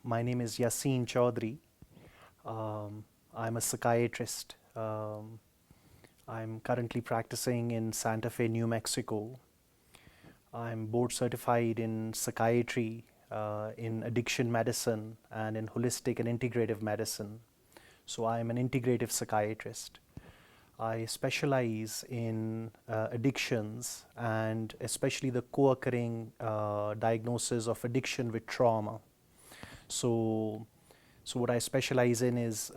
My name is Yasin Choudry. I'm a psychiatrist. I'm currently practicing in Santa Fe, New Mexico. I'm board certified in psychiatry, in addiction medicine, and in holistic and integrative medicine. So I'm an integrative psychiatrist. I specialize in addictions and especially the co-occurring diagnosis of addiction with trauma. So, so what I specialize in is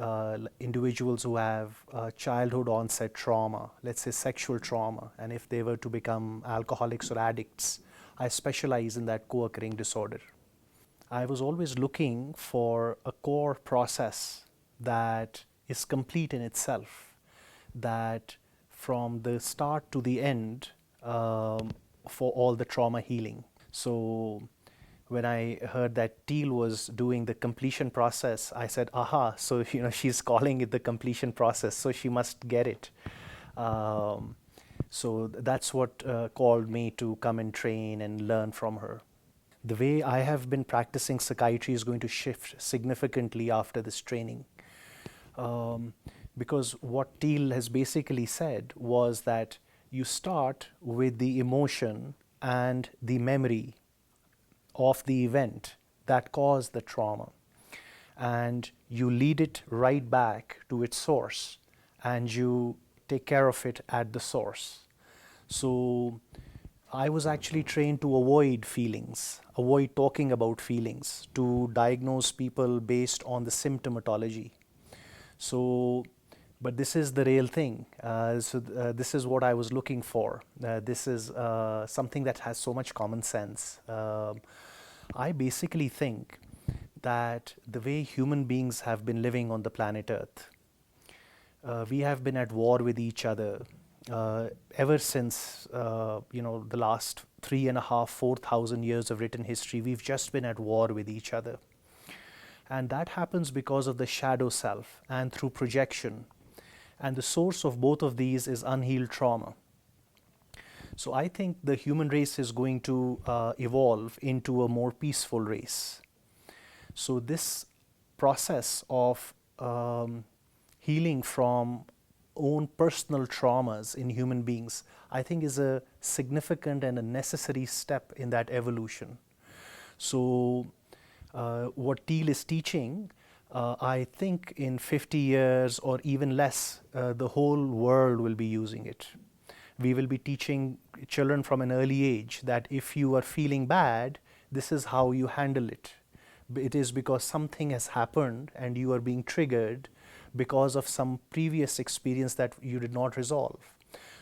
individuals who have childhood onset trauma, let's say sexual trauma, and if they were to become alcoholics or addicts, I specialize in that co-occurring disorder. I was always looking for a core process that is complete in itself, that from the start to the end for all the trauma healing. So when I heard that Teal was doing the completion process, I said, aha, so she's calling it the completion process, so she must get it. So that's what called me to come and train and learn from her. The way I have been practicing psychiatry is going to shift significantly after this training. Because what Teal has basically said was that you start with the emotion and the memory of the event that caused the trauma, and you lead it right back to its source and you take care of it at the source. So I was actually trained to avoid feelings, avoid talking about feelings, to diagnose people based on the symptomatology. So, but this is the real thing. This is what I was looking for. This is something that has so much common sense. I basically think that the way human beings have been living on the planet Earth, we have been at war with each other ever since the last 3.5, 4,000 years of written history. We've just been at war with each other. And that happens because of the shadow self and through projection. And the source of both of these is unhealed trauma. So I think the human race is going to evolve into a more peaceful race. So this process of healing from own personal traumas in human beings, I think is a significant and a necessary step in that evolution. So what Teal is teaching, I think in 50 years or even less, the whole world will be using it. We will be teaching children from an early age that if you are feeling bad, this is how you handle it. It is because something has happened and you are being triggered because of some previous experience that you did not resolve.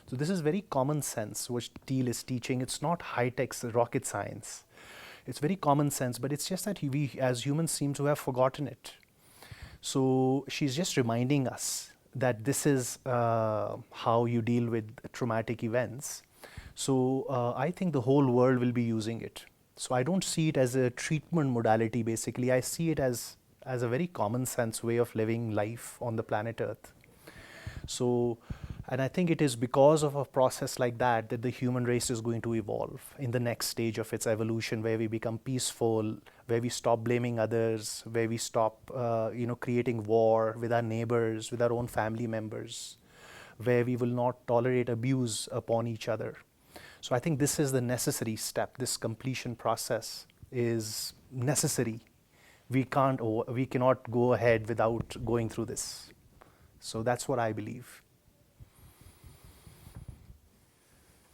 So this is very common sense, which Teal is teaching. It's not high-tech rocket science. It's very common sense, but it's just that we as humans seem to have forgotten it. So she's just reminding us that this is how you deal with traumatic events. So I think the whole world will be using it. So I don't see it as a treatment modality, basically. I see it as a very common sense way of living life on the planet Earth. So, and I think it is because of a process like that that the human race is going to evolve in the next stage of its evolution, where we become peaceful, where we stop blaming others, where we stop creating war with our neighbors, with our own family members, where we will not tolerate abuse upon each other. So I think this is the necessary step. This completion process is necessary. We cannot go ahead without going through this. So that's what I believe.